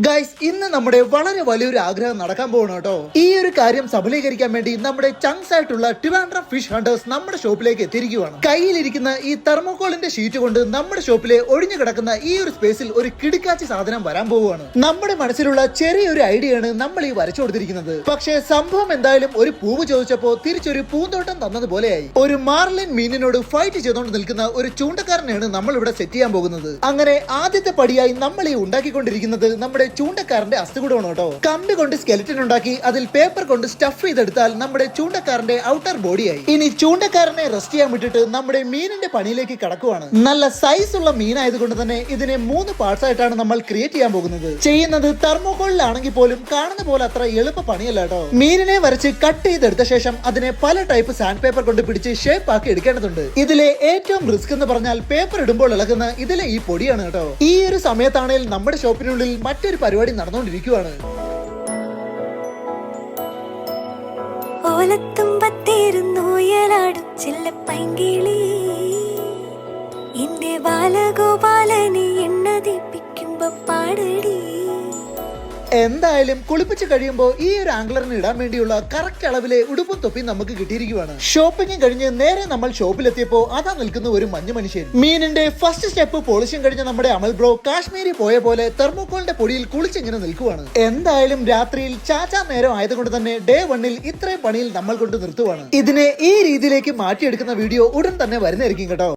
Guys, ഇന്ന് നമ്മുടെ വളരെ വലിയൊരു ആഗ്രഹം നടക്കാൻ പോകണം കേട്ടോ. ഈ ഒരു കാര്യം സഫലീകരിക്കാൻ വേണ്ടി നമ്മുടെ ചങ്ക്സ് ആയിട്ടുള്ള ട്രിവാൻഡ്രം ഫിഷ് ഹണ്ടേഴ്സ് നമ്മുടെ ഷോപ്പിലേക്ക് എത്തിയിരിക്കുകയാണ്. കയ്യിലിരിക്കുന്ന ഈ തെർമോകോളിന്റെ ഷീറ്റ് കൊണ്ട് നമ്മുടെ ഷോപ്പിലെ ഒഴിഞ്ഞു കിടക്കുന്ന ഈ ഒരു സ്പേസിൽ ഒരു കിടുക്കാച്ചി സാധനം വരാൻ പോവുകയാണ്. നമ്മുടെ മനസ്സിലുള്ള ചെറിയൊരു ഐഡിയയാണ് നമ്മൾ ഈ വരച്ചു കൊടുത്തിരിക്കുന്നത്. പക്ഷേ സംഭവം എന്തായാലും ഒരു പൂവ് ചോദിച്ചപ്പോ തിരിച്ചൊരു പൂന്തോട്ടം തന്നതുപോലെയായി. ഒരു മാർലിൻ മീനിനോട് ഫൈറ്റ് ചെയ്തുകൊണ്ട് നിൽക്കുന്ന ഒരു ചൂണ്ടക്കാരനെയാണ് നമ്മൾ ഇവിടെ സെറ്റ് ചെയ്യാൻ പോകുന്നത്. അങ്ങനെ ആദ്യത്തെ പടിയായി നമ്മൾ ഈ ഉണ്ടാക്കിക്കൊണ്ടിരിക്കുന്നത് നമ്മുടെ ചൂണ്ടക്കാരന്റെ അസ്ഥികൂടമാണ് കേട്ടോ. കമ്പി കൊണ്ട് സ്കെലിറ്റൻ ഉണ്ടാക്കി അതിൽ പേപ്പർ കൊണ്ട് സ്റ്റഫ് ചെയ്തെടുത്താൽ നമ്മുടെ ചൂണ്ടക്കാരന്റെ ഔട്ടർ ബോഡിയായി. ഇനി ചൂണ്ടക്കാരനെ റെസ്റ്റ് ചെയ്യാൻ വിട്ടിട്ട് നമ്മുടെ മീനിന്റെ പണിയിലേക്ക് കടക്കുവാണ്. നല്ല സൈസ് ഉള്ള മീനായതുകൊണ്ട് തന്നെ ഇതിനെ 3 പാർട്സ് ആയിട്ടാണ് നമ്മൾ ക്രിയേറ്റ് ചെയ്യാൻ പോകുന്നത്. ചെയ്യുന്നത് തെർമോകോളിലാണെങ്കിൽ പോലും കാണുന്ന പോലെ അത്ര എളുപ്പ പണിയല്ല കേട്ടോ. മീനിനെ വരച്ച് കട്ട് ചെയ്തെടുത്ത ശേഷം അതിനെ പല ടൈപ്പ് സാൻഡ് പേപ്പർ കൊണ്ട് പിടിച്ച് ഷേപ്പ് ആക്കി എടുക്കേണ്ടതുണ്ട്. ഇതിലെ ഏറ്റവും റിസ്ക് എന്ന് പറഞ്ഞാൽ പേപ്പർ ഇടുമ്പോൾ ഇളകുന്ന ഇതിലെ ഈ പൊടിയാണ് കേട്ടോ. ഈ ഒരു സമയത്താണെങ്കിൽ നമ്മുടെ ഷോപ്പിനുള്ളിൽ മറ്റൊരു പരിപാടി നടന്നുകൊണ്ടിരിക്കുകയാണ്. ഓലത്തുമ്പത്തേരുന്നോയലാടും ചെല്ലപ്പൈങ്കിളി എന്റെ ബാലഗോപാലനെ എണ്ണതിപ്പിക്കുമ്പോ പാടടി. എന്തായാലും കുളിപ്പിച്ച് കഴിയുമ്പോൾ ഈ ഒരു ആംഗ്ലറിന് ഇടാൻ വേണ്ടിയുള്ള കറക്റ്റ് അളവിലെ ഉടുപ്പും തൊപ്പിയും നമുക്ക് കിട്ടിയിരിക്കുകയാണ്. ഷോപ്പിംഗ് കഴിഞ്ഞ് നേരെ നമ്മൾ ഷോപ്പിലെത്തിയപ്പോൾ അതാ നിൽക്കുന്ന ഒരു മഞ്ഞ മനുഷ്യൻ. മീനിന്റെ ഫസ്റ്റ് സ്റ്റെപ്പ് പോളിഷും കഴിഞ്ഞ നമ്മുടെ അമൽ ബ്രോ കാശ്മീരി പോയ പോലെ തെർമോകോളിന്റെ പൊടിയിൽ കുളിച്ചിങ്ങനെ നിൽക്കുവാണ്. എന്തായാലും രാത്രിയിൽ ചാച്ചാ നേരം ആയതുകൊണ്ട് തന്നെ ഡേ 1 ഇത്രയും പണിയിൽ നമ്മൾ കൊണ്ട് നിർത്തുവാണ്. ഇതിനെ ഈ രീതിയിലേക്ക് മാറ്റിയെടുക്കുന്ന വീഡിയോ ഉടൻ തന്നെ വരുന്നതായിരിക്കും കേട്ടോ.